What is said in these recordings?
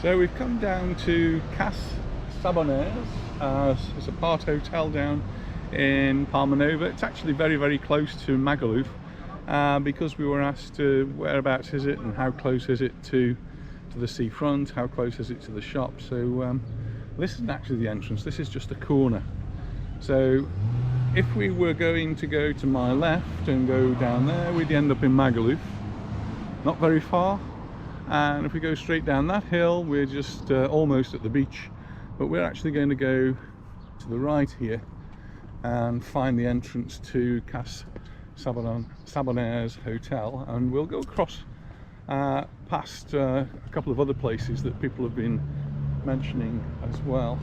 So we've come down to Saboners. It's a part hotel down in Palmanova. It's actually very close to Magaluf, because we were asked whereabouts is it and how close is it to the seafront, how close is it to the shop. So this isn't actually the entrance, this is just a corner. So if we were going to go to my left and go down there, we'd end up in Magaluf, not very far. And if we go straight down that hill, we're just almost at the beach. But we're actually going to go to the right here and find the entrance to Saboners Hotel, and we'll go across past a couple of other places that people have been mentioning as well.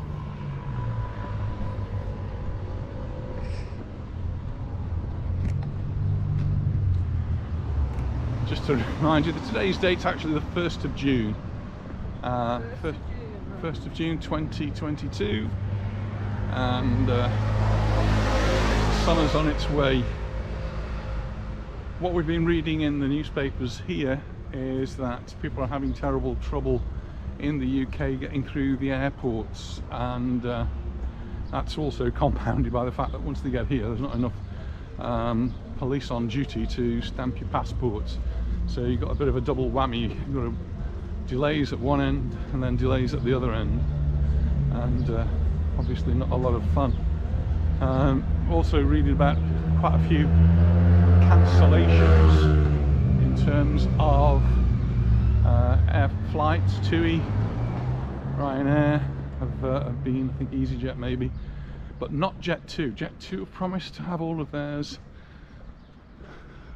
Just to remind you that today's date's actually the 1st of June. 1st of June 2022, and summer's on its way. What we've been reading in the newspapers here is that people are having terrible trouble in the UK getting through the airports, and that's also compounded by the fact that once they get here there's not enough police on duty to stamp your passports. So you've got a bit of a double whammy. You've got delays at one end and then delays at the other end, and obviously not a lot of fun. Also reading about quite a few cancellations in terms of air flights. TUI, Ryanair have been, I think EasyJet maybe, but not Jet2. Jet2 have promised to have all of theirs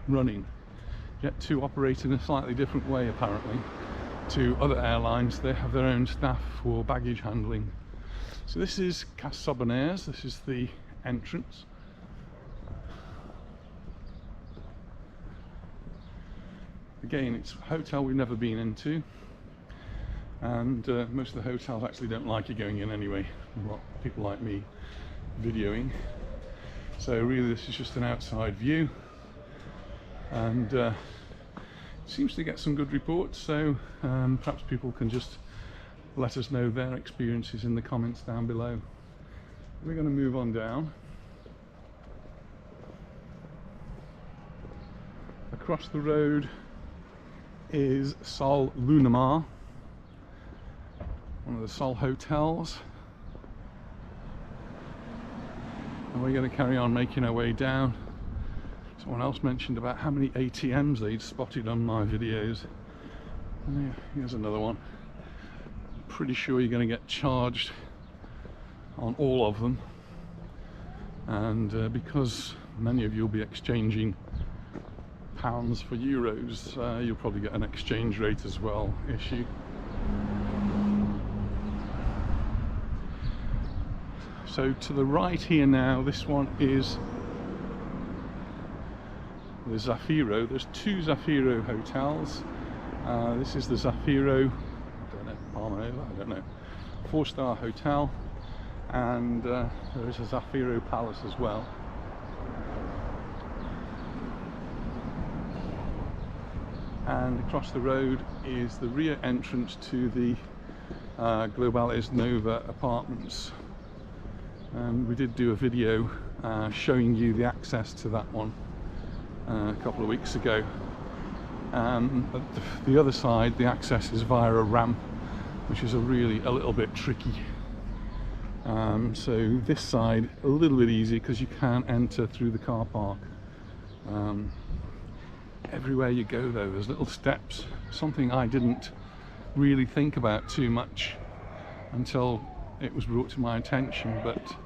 running. Jet2 operate in a slightly different way apparently to other airlines. They have their own staff for baggage handling. So this is Saboners, this is the entrance. Again, it's a hotel we've never been into, and most of the hotels actually don't like you going in anyway, what people like me videoing. So really this is just an outside view, and seems to get some good reports, so perhaps people can just let us know their experiences in the comments down below. We're going to move on down. Across the road is Sol Lunama, one of the Sol hotels, and we're going to carry on making our way down. Someone else mentioned about how many ATMs they'd spotted on my videos. And here's another one. Pretty sure you're going to get charged on all of them, and because many of you will be exchanging pounds for euros, you'll probably get an exchange rate as well issue. So to the right here now, this one is the Zafiro. There's two Zafiro hotels. This is the Zafiro, I don't know, Palmanova, I don't know, 4-star hotel, and there is a Zafiro Palace as well. And across the road is the rear entrance to the Baleares Nova apartments. And we did do a video showing you the access to that one a couple of weeks ago. At the other side, the access is via a ramp, which is a little bit tricky. So this side a little bit easy because you can't enter through the car park. Everywhere you go though, there's little steps, something I didn't really think about too much until it was brought to my attention, but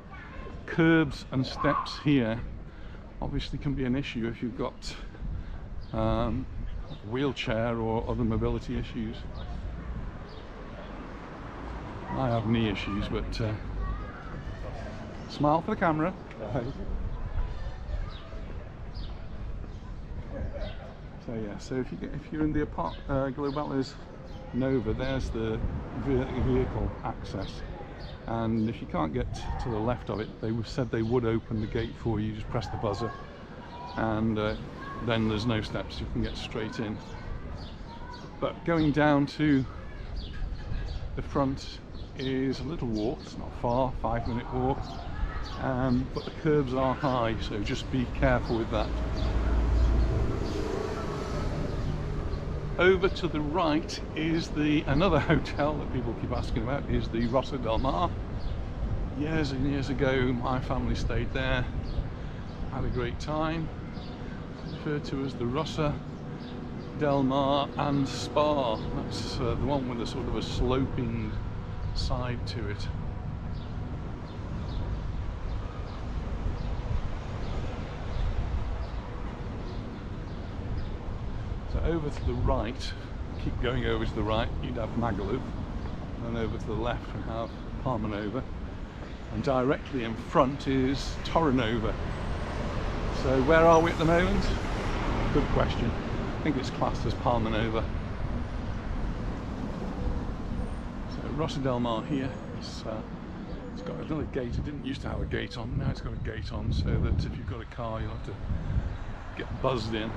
curbs and steps here obviously can be an issue if you've got a wheelchair or other mobility issues. I have knee issues, but smile for the camera. So yeah, so if you're in the Baleares Nova, there's the vehicle access, and if you can't get to the left of it, they said they would open the gate for you. Just press the buzzer, and then there's no steps, you can get straight in. But going down to The front is a little walk, it's not far, 5-minute walk, but the curbs are high, so just be careful with that. Over to the right is another hotel that people keep asking about, is the Rosa del Mar. Years and years ago my family stayed there, had a great time. Referred to as the Rosa del Mar and Spa. That's the one with a sort of a sloping side to it. So over to the right, keep going over to the right, you'd have Magaluf, and over to the left we have Palmanova, and directly in front is Torrenova. So where are we at the moment? Good question. I think it's classed as Palmanova. So Rosa del Mar here, it's got another gate. It didn't used to have a gate on, now it's got a gate on, so that if you've got a car you'll have to get buzzed in.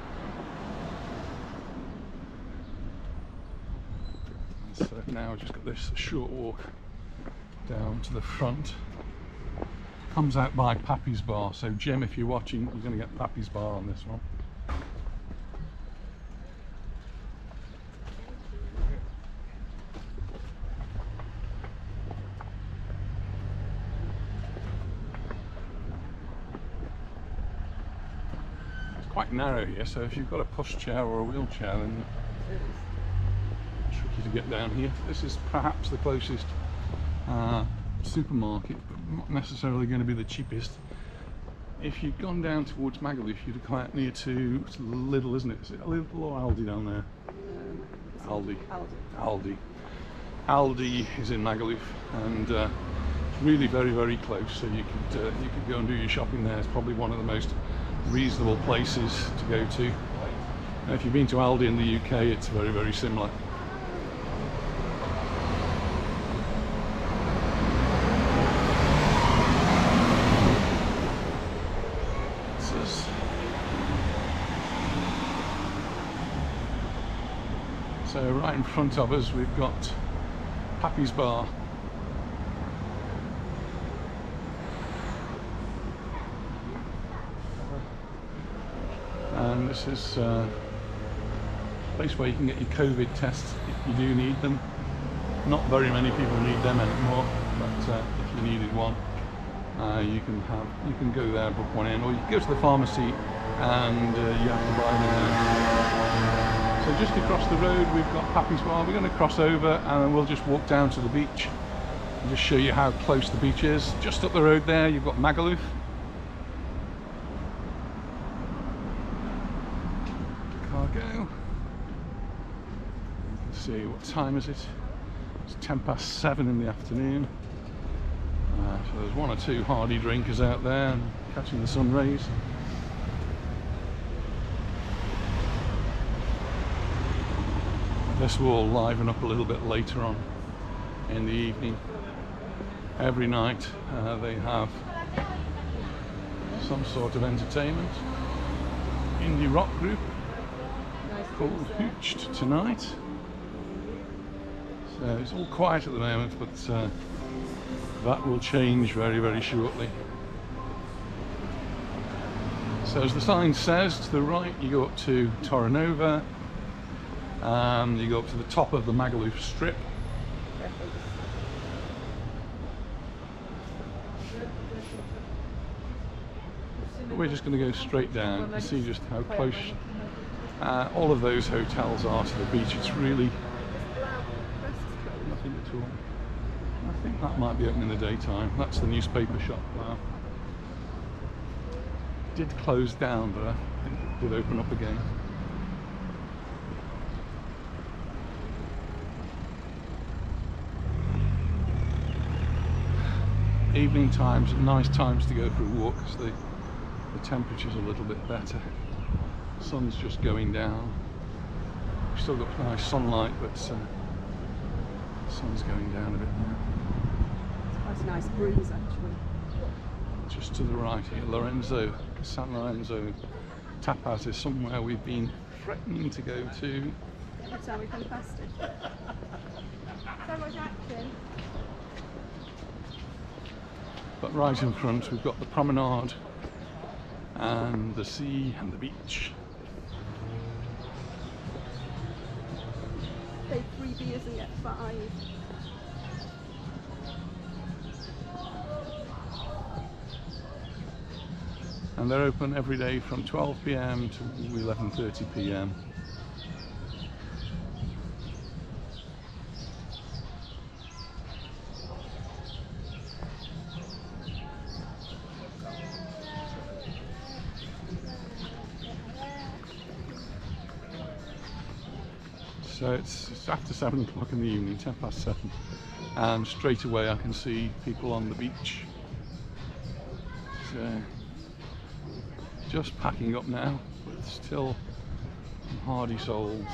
So now I've just got this short walk down to the front. Comes out by Pappy's Bar, so Jim, if you're watching, you're going to get Pappy's Bar on this one. It's quite narrow here, so if you've got a pushchair or a wheelchair, then it's tricky to get down here. This is perhaps the closest supermarket, but not necessarily going to be the cheapest. If you'd gone down towards Magaluf, you'd have come out near to Lidl, isn't it? Is it a Lidl or Aldi down there? Aldi. Aldi is in Magaluf, and really very, very close. So you could go and do your shopping there. It's probably one of the most reasonable places to go to. And if you've been to Aldi in the UK, it's very, very similar. So right in front of us we've got Pappy's Bar. And this is a place where you can get your COVID tests if you do need them. Not very many people need them anymore, but if you needed one, you can go there and book one in, or you can go to the pharmacy and you have to buy them there. So just across the road we've got Pappy's Bar. We're going to cross over and then we'll just walk down to the beach and just show you how close the beach is. Just up the road there you've got Magaluf. Cargo. Let's see, what time is it? It's 7:10 in the afternoon. So there's one or two hardy drinkers out there and catching the sun rays. This will liven up a little bit later on in the evening. Every night they have some sort of entertainment. Indie rock group called Hooched tonight. So it's all quiet at the moment, but that will change very, very shortly. So as the sign says, to the right you go up to Torrenova, and you go up to the top of the Magaluf strip. But we're just going to go straight down and see just how close all of those hotels are to the beach. It's really nothing at all. I think that might be open in the daytime. That's the newspaper shop now. It did close down, but I think it did open up again. Evening times are nice times to go for a walk because the temperature's a little bit better. The sun's just going down. We've still got nice sunlight, but the sun's going down a bit now. It's quite a nice breeze actually. Just to the right here, San Lorenzo Tap House is somewhere we've been threatening to go to. Every time we come past it. So much action. But right in front we've got the promenade and the sea and the beach. Pay 3 beers and get 5. And they're open every day from 12 p.m. to 11:30 p.m. So it's after 7 o'clock in the evening, 10 past 7, and straight away I can see people on the beach. So just packing up now, but still hardy souls.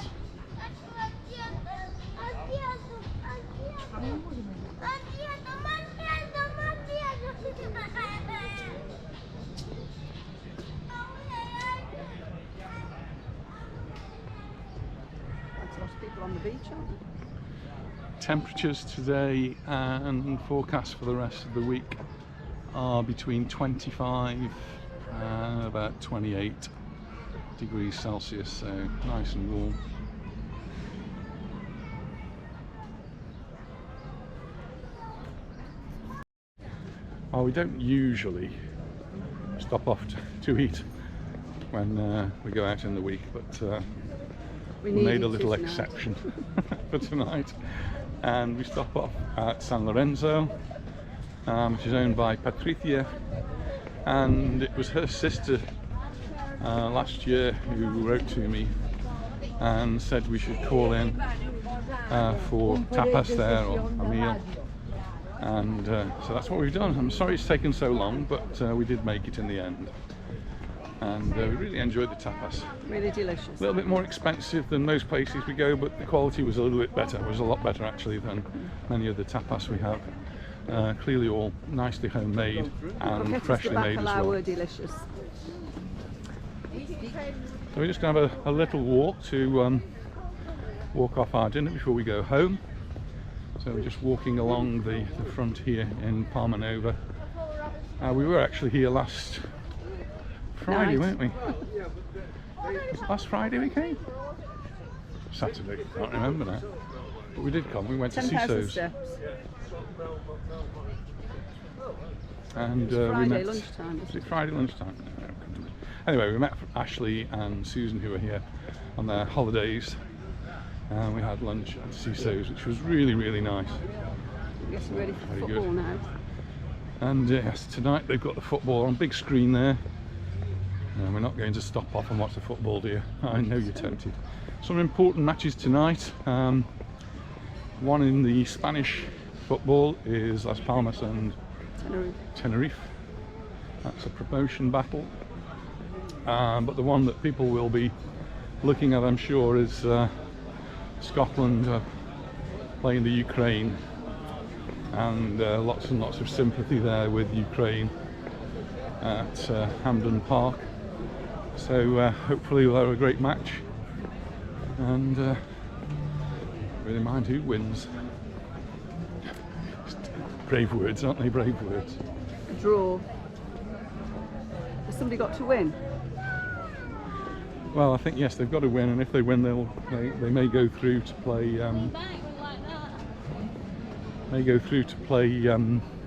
People on the beach, aren't there? Temperatures today and forecast for the rest of the week are between 25 and about 28 degrees Celsius, so nice and warm. Well, we don't usually stop off to eat when we go out in the week, but we made a little exception for tonight, and we stop off at San Lorenzo, which is owned by Patricia, and it was her sister last year who wrote to me and said we should call in for tapas there, or a meal, and so that's what we've done. I'm sorry it's taken so long, but we did make it in the end. And we really enjoyed the tapas. Really delicious. A little bit more expensive than most places we go, but the quality was a little bit better. It was a lot better actually than many of the tapas we have. Clearly all nicely homemade and freshly made as well. Were delicious. So we're just going to have a little walk to walk off our dinner before we go home. So we're just walking along the front here in Palmanova. We were actually here last Friday, weren't we? Last Friday we came? Saturday, I can't remember now. But we did come, we went to Siso's. And we met... lunchtime. Was it Friday lunchtime? Anyway, we met Ashley and Susan, who were here on their holidays. And we had lunch at Siso's, which was really, really nice. I'm getting ready for football now. And yes, tonight they've got the football on big screen there. And we're not going to stop off and watch the football, dear. I know you're tempted. Some important matches tonight. One in the Spanish football is Las Palmas and Tenerife. That's a promotion battle. But the one that people will be looking at, I'm sure, is Scotland playing the Ukraine. And lots and lots of sympathy there with Ukraine at Hampden Park. So hopefully we'll have a great match, and really mind who wins. Brave words, aren't they? Brave words. A draw. Has somebody got to win? Well, I think yes, they've got to win, and if they win, they may go through to play.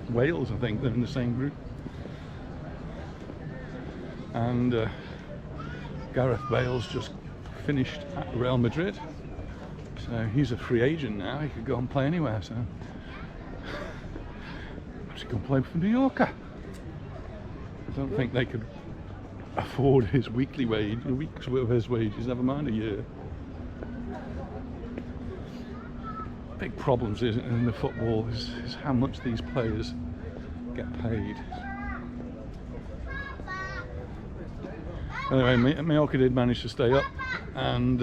Wales. I think they're in the same group, and Gareth Bale's just finished at Real Madrid, so he's a free agent now. He could go and play anywhere, so perhaps he can play for Mallorca. I don't think they could afford his weekly wage, a week's worth of his wages, never mind a year. Big problems in the football is how much these players get paid. Anyway, Mallorca did manage to stay up, and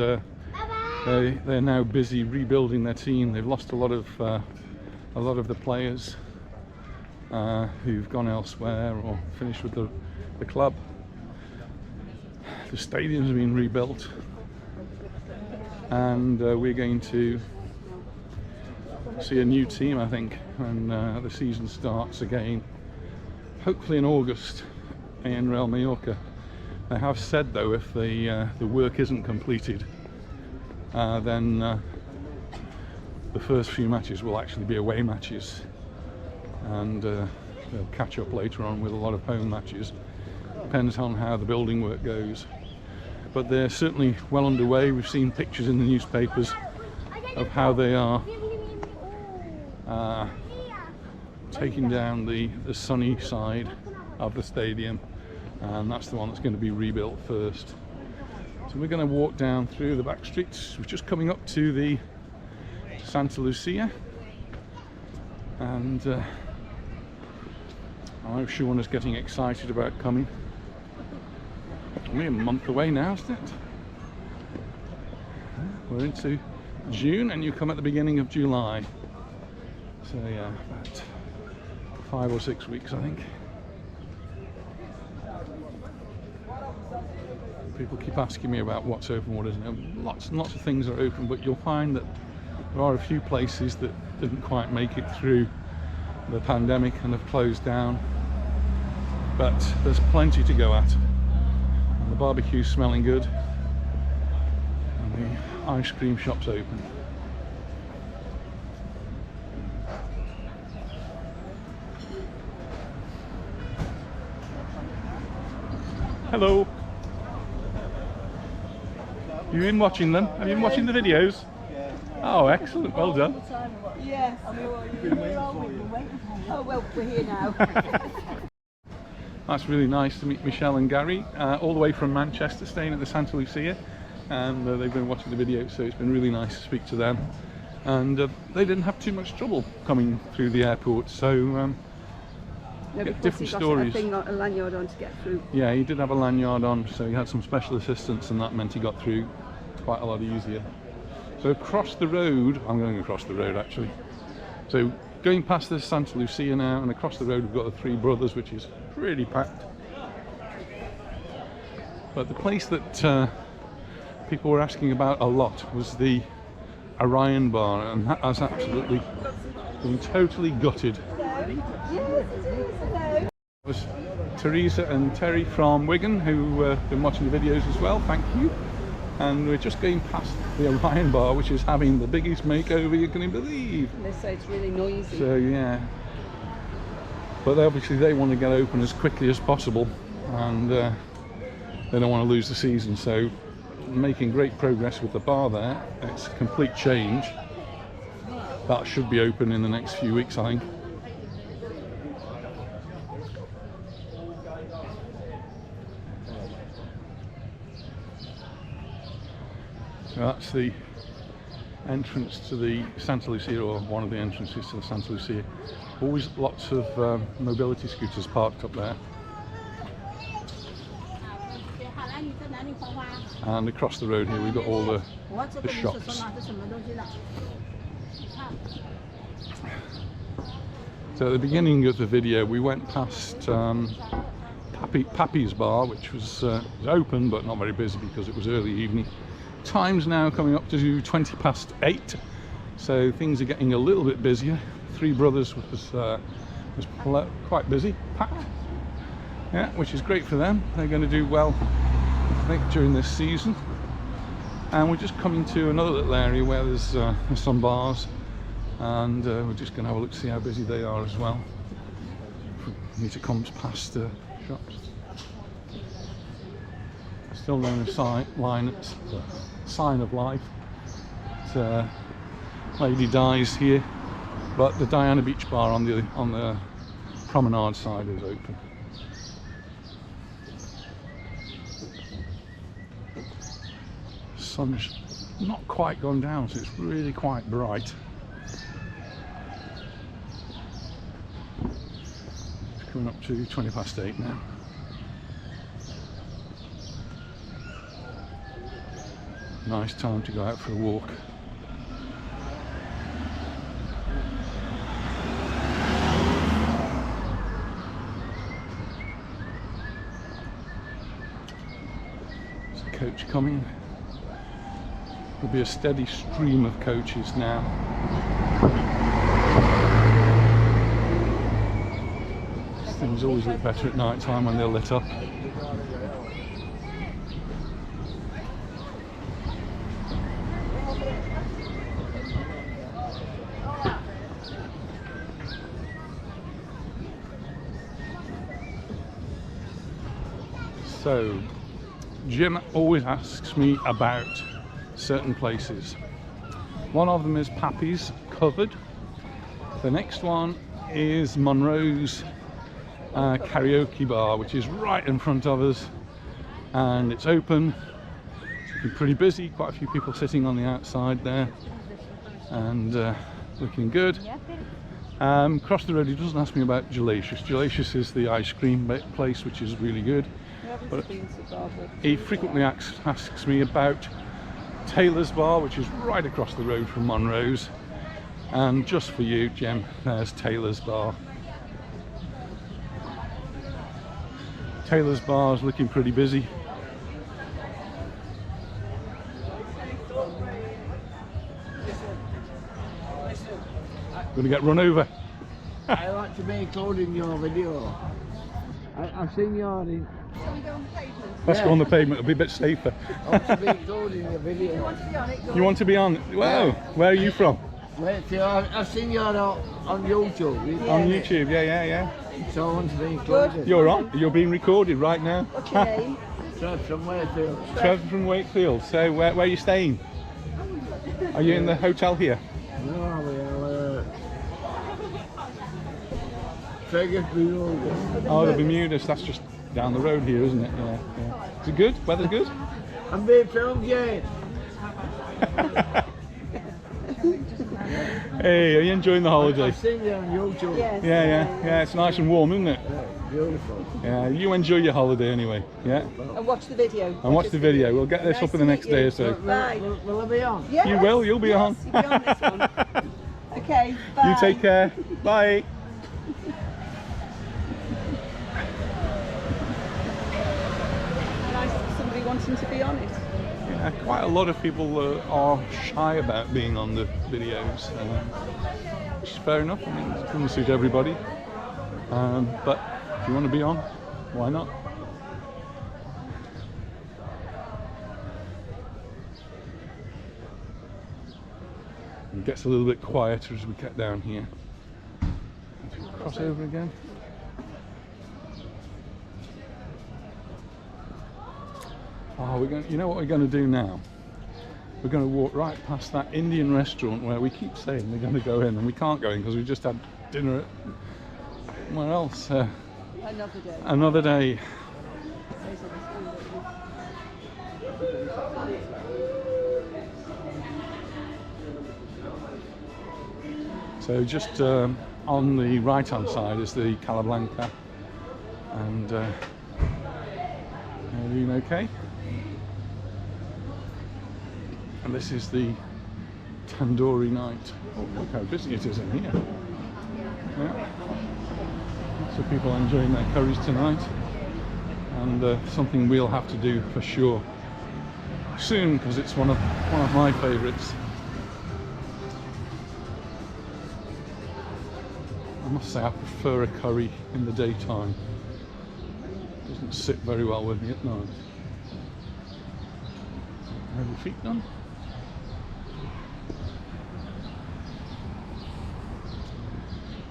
they're now busy rebuilding their team. They've lost a lot of the players who've gone elsewhere or finished with the club. The stadium's been rebuilt, and we're going to see a new team, I think, when the season starts again. hopefully in August in Real Mallorca. They have said though, if the work isn't completed, then the first few matches will actually be away matches, and they'll catch up later on with a lot of home matches. Depends on how the building work goes, but they're certainly well underway. We've seen pictures in the newspapers of how they are taking down the sunny side of the stadium, and that's the one that's going to be rebuilt first. So we're going to walk down through the back streets. We're just coming up to the Santa Lucia, and I know Sean is getting excited about coming. Only a month away now, isn't it? We're into June and you come at the beginning of July. So yeah, about 5 or 6 weeks I think. People keep asking me about what's open, what isn't open. Lots and lots of things are open, but you'll find that there are a few places that didn't quite make it through the pandemic and have closed down. But there's plenty to go at. And the barbecue's smelling good. And the ice cream shop's open. Hello. You been watching them? Have you been watching the videos? Oh, excellent. Well done. Yes. Oh, well, we're here now. That's really nice to meet Michelle and Gary, all the way from Manchester, staying at the Santa Lucia, and they've been watching the video, so it's been really nice to speak to them. And they didn't have too much trouble coming through the airport, so No, get different stories. A lanyard on to get through. Yeah, he did have a lanyard on, so he had some special assistance, and that meant he got through quite a lot easier. So across the road, I'm going across the road actually. So going past the Santa Lucia now, and across the road we've got the Three Brothers, which is pretty packed. But the place that people were asking about a lot was the Orion Bar, and that has absolutely been totally gutted. It was Teresa and Terry from Wigan who have been watching the videos as well, thank you. And we're just going past the Orion Bar, which is having the biggest makeover you can believe. They say it's really noisy. So yeah, but obviously they want to get open as quickly as possible, and they don't want to lose the season, so making great progress with the bar there. It's a complete change. That should be open in the next few weeks, I think. So that's the entrance to the Santa Lucia, or one of the entrances to the Santa Lucia. Always lots of mobility scooters parked up there. And across the road here we've got all the shops. So at the beginning of the video we went past Pappy's Bar, which was open but not very busy because it was early evening. Time's now coming up to 8:20, so things are getting a little bit busier. Three Brothers was quite busy, packed, yeah, which is great for them. They're going to do well, I think, during this season. And we're just coming to another little area where there's some bars, and we're just going to have a look to see how busy they are as well. We need to come past shops. Still known as Sign of Life. Lady Di's here, but the Diana Beach Bar on the promenade side is open. Sun's not quite gone down, so it's really quite bright. It's coming up to 8:20 now. Nice time to go out for a walk. There's a coach coming. There'll be a steady stream of coaches now. Just in Things always look better at night time when they're lit up. So, Jim always asks me about certain places. One of them is Pappy's Covered. The next one is Monroe's karaoke bar, which is right in front of us, and it's open. It's looking pretty busy, quite a few people sitting on the outside there, and looking good. Across the road he doesn't ask me about Gelacious. Gelacious is the ice cream place, which is really good. But he frequently asks me about Taylor's Bar, which is right across the road from Monroe's. And just for you, Jem, there's Taylor's Bar. Taylor's Bar is looking pretty busy. Gonna get run over. I want to be included in your video. I've seen your... Shall we go on the pavement? Let's go on the pavement, it'll be a bit safer. I want to be included in your video. You want to be on it? Go You want to be on? Wow, where are you from? Wait till I've seen you on YouTube. On YouTube, yeah. So I want to be included. You're on, you're being recorded right now. What's your name? Trev from Wakefield. Trevor from Wakefield. So where are you staying? Are you in the hotel here? No, we are Vegas, Bermuda. Oh, the Bermudas, that's just down the road here, isn't it? Yeah. Is it good? Weather's good? I'm being filmed, Jane. Hey, are you enjoying the holiday? I've seen you on YouTube. Yes. Yeah, it's nice and warm, isn't it? Yeah, beautiful. Yeah, you enjoy your holiday anyway, yeah? And watch the video. And watch the video, we'll get this Nice up in to the meet next day you. or so. Bye. Will I be on? Yes. You will, you'll be Yes, on. You'll be on this one. Okay, bye. You take care, bye. Nice somebody wanting to be on it. Yeah, quite a lot of people are shy about being on the videos, which is fair enough. I mean, it doesn't suit everybody, but if you want to be on, why not? It gets a little bit quieter as we get down here. Cross over again. Oh, you know what we're going to do now? We're going to walk right past that Indian restaurant where we keep saying we're going to go in, and we can't go in because we just had dinner at where else? Another day. Another day. So just on the right hand side is the Calablanca, and are you doing okay? And this is the Tandoori night. Oh, look how busy it is in here. Yeah. Lots of people enjoying their curries tonight, and something we'll have to do for sure soon because it's one of my favourites. I must say I prefer a curry in the daytime. It doesn't sit very well with me at night. Have your feet done?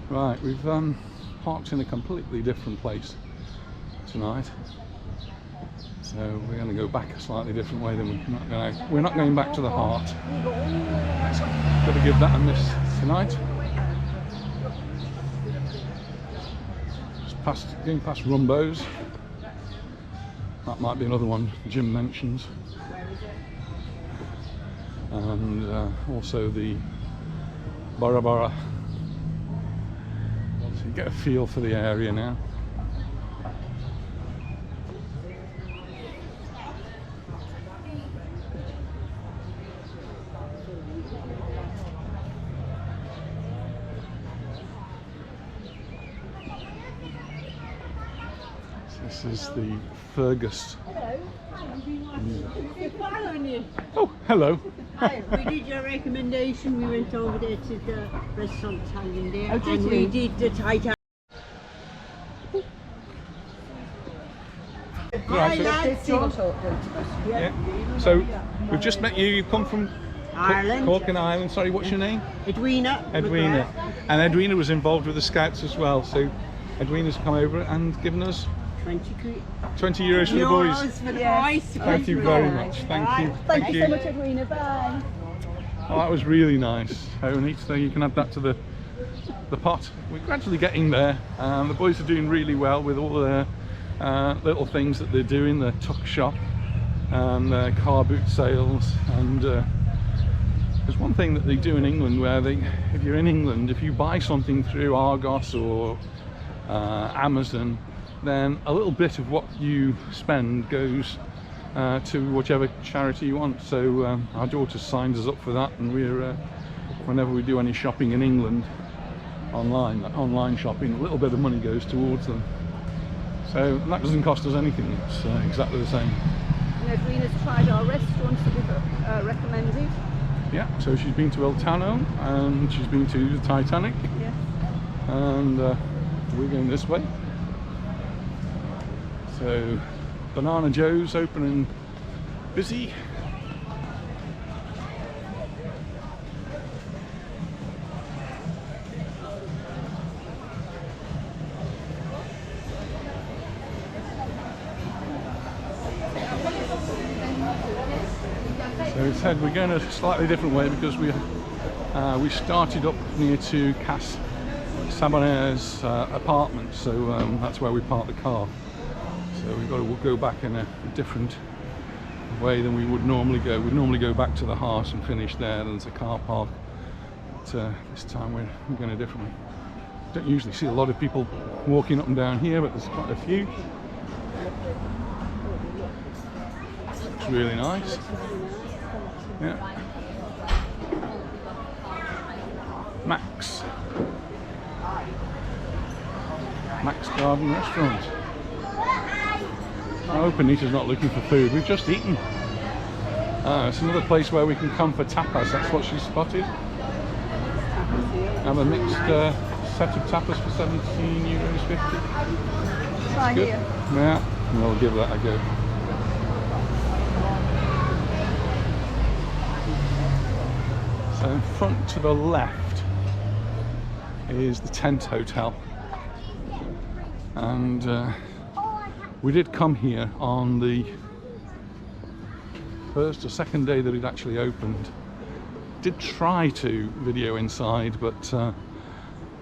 Right, we've parked in a completely different place tonight, so we're going to go back a slightly different way. We're not going back to the heart. Got to give that a miss tonight. Just going past Rumbo's. That might be another one Jim mentions, and also the Bora Bora. So you get a feel for the area now. This is the Fergus. Hello. We're following you. Oh, hello. Hi, we did your recommendation. We went over there to the restaurant Italian there. Oh, did and you? we did the Titanic. Right, so, lads. yeah. So we've just met you. You've come from Ireland. Cork Island. Sorry, what's your name? Edwina. Edwina. And Edwina was involved with the Scouts as well. So Edwina's come over and given us 20 euros for the boys. For the boys. Thank you very much. Thank you. Thank you so much, Edwina. Bye. Oh, that was really nice. So neat. So you can add that to the pot. We're gradually getting there. The boys are doing really well with all their little things that they're doing. Their tuck shop and their car boot sales. And there's one thing that they do in England where if you're in England, if you buy something through Argos or Amazon, then a little bit of what you spend goes to whichever charity you want. So our daughter signs us up for that, and we're whenever we do any shopping in England online shopping, a little bit of money goes towards them. So that doesn't cost us anything. It's exactly the same. And Edwina's tried our restaurants that we've recommended. Yeah, so she's been to El Tano and she's been to the Titanic. Yes. And we're going this way. So Banana Joe's open and busy. So it said we're going a slightly different way because we started up near to Saboners apartments, so that's where we parked the car. So we've got to go back in a different way than we would normally go. We'd normally go back to the house and finish there. There's a car park. But this time we're going a different way. Don't usually see a lot of people walking up and down here, but there's quite a few. Looks really nice. Yeah. Max Garden Restaurant. I hope Anita's not looking for food. We've just eaten. It's another place where we can come for tapas. That's what she spotted. Have a mixed set of tapas for €17.50. Try Good. here. Yeah, we'll give that a go. So in front to the left is the Tent Hotel, and we did come here on the first or second day that it actually opened. Did try to video inside, but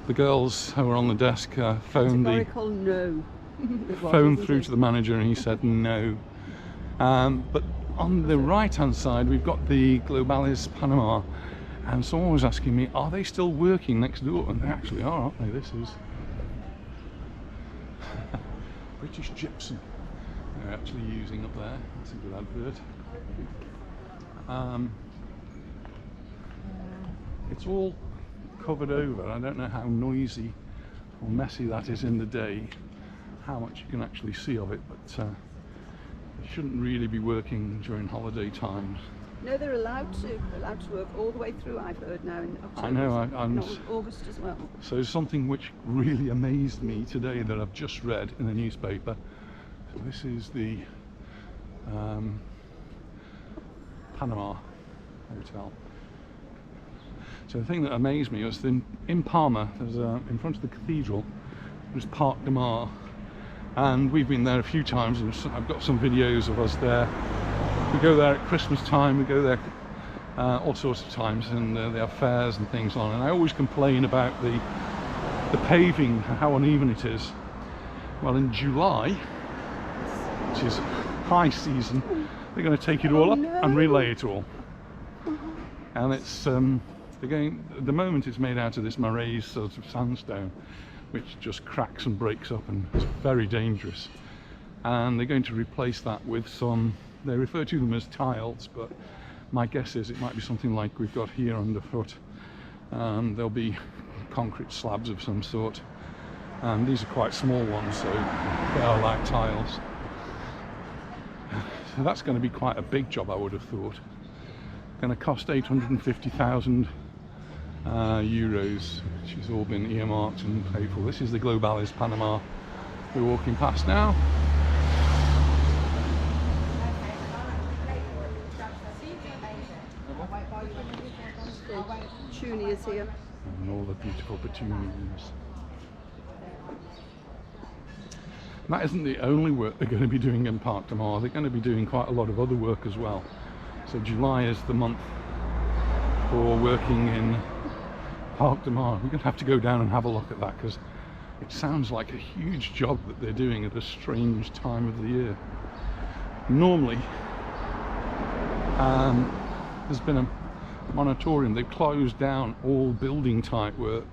the girls who were on the desk phoned through to the manager, and he said no. But on the right hand side we've got the Baleares Panama, and someone was asking me, are they still working next door? And they actually are, aren't they? This is British Gypsum they're actually using up there. That's a good advert. It's all covered over. I don't know how noisy or messy that is in the day, how much you can actually see of it, but they shouldn't really be working during holiday times. No, they're allowed to work all the way through, I've heard now, in October. I know, and August as well. So something which really amazed me today that I've just read in the newspaper. So this is the Panama Hotel. So the thing that amazed me was in Palma, there's in front of the cathedral, there's Parc de Mar, and we've been there a few times, and I've got some videos of us there. We go there at Christmas time, we go there all sorts of times, and they have fairs and things on, and I always complain about the paving, how uneven it is. Well, in July, which is high season, they're going to take it all up and relay it all. And it's at the moment it's made out of this moraine sort of sandstone, which just cracks and breaks up, and it's very dangerous. And they're going to replace that with some, they refer to them as tiles, but my guess is it might be something like we've got here underfoot. There'll be concrete slabs of some sort, and these are quite small ones, so they are like tiles. So that's going to be quite a big job, I would have thought. Going to cost 850,000 euros, which has all been earmarked and paid for. This is the Baleares Panama we're walking past now. flowers here. And all the beautiful petunias. That isn't the only work they're going to be doing in Parc de Mar. They're going to be doing quite a lot of other work as well. So July is the month for working in Parc de Mar. We're going to have to go down and have a look at that, because it sounds like a huge job that they're doing at a strange time of the year. Normally, there's been a moratorium. They've closed down all building type work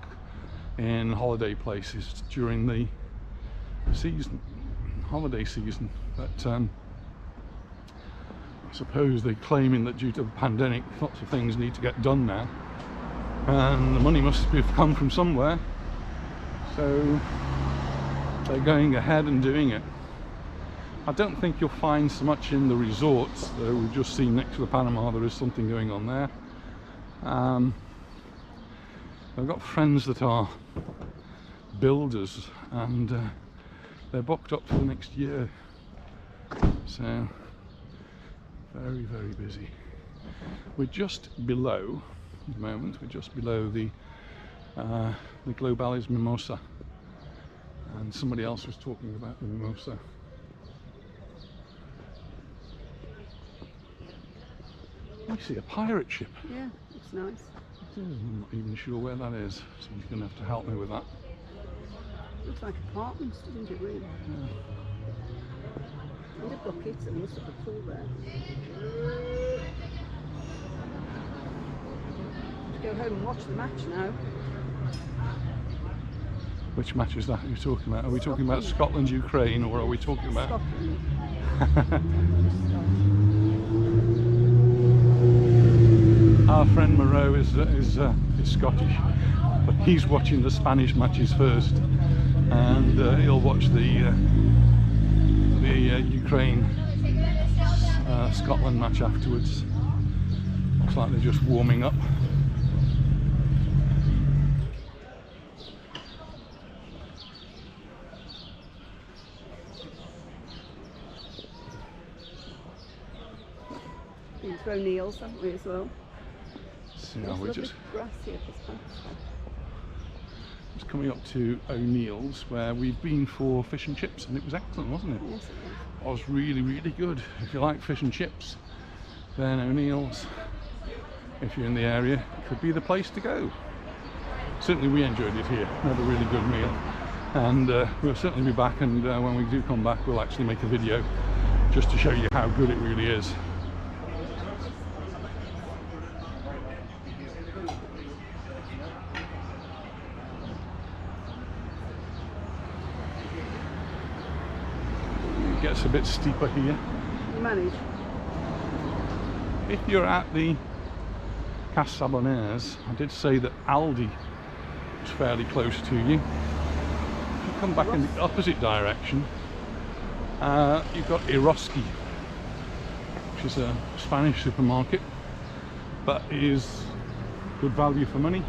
in holiday places during the season, holiday season, but I suppose they're claiming that due to the pandemic lots of things need to get done now, and the money must have come from somewhere, so they're going ahead and doing it. I don't think you'll find so much in the resorts, though. We've just seen next to the Panama there is something going on there. I've got friends that are builders, and they're booked up for the next year, so very, very busy. We're just below, at the moment, we're just below the Globales Mimosa, and somebody else was talking about the Mimosa. I see a pirate ship. Yeah, it's nice. I'm not even sure where that is, so you're going to have to help me with that. Looks like apartments, doesn't it, really? Yeah. And the buckets, and must have a pool there. Let's go home and watch the match now. Which match is that you're talking about? Are we talking about Scotland, Ukraine, or are we talking about Scotland? Our friend Moreau is Scottish, but he's watching the Spanish matches first, and he'll watch the Ukraine Scotland match afterwards. Looks like they're just warming up. Been to O'Neill's, haven't we, as well? So There's we're lovely just grass here for spring. coming up to O'Neill's, where we've been for fish and chips, and it was excellent, wasn't it? Yes, it is. It was really, really good. If you like fish and chips, then O'Neill's, if you're in the area, could be the place to go. Certainly we enjoyed it here, had a really good meal, and we'll certainly be back, and when we do come back we'll actually make a video just to show you how good it really is. It gets a bit steeper here. You manage? If you're at the Saboners, I did say that Aldi is fairly close to you. If you come back in the opposite direction, you've got Eroski, which is a Spanish supermarket, but is good value for money.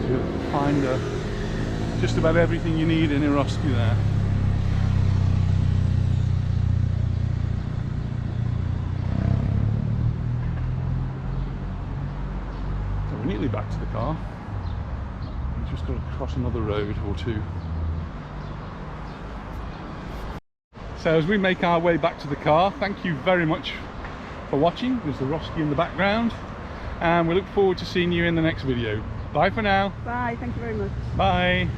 You'll find just about everything you need in Eroski there. Nearly back to the car. We've just got to cross another road or two. So as we make our way back to the car, thank you very much for watching. There's the Roski in the background, and we look forward to seeing you in the next video. Bye for now. Bye, thank you very much. Bye.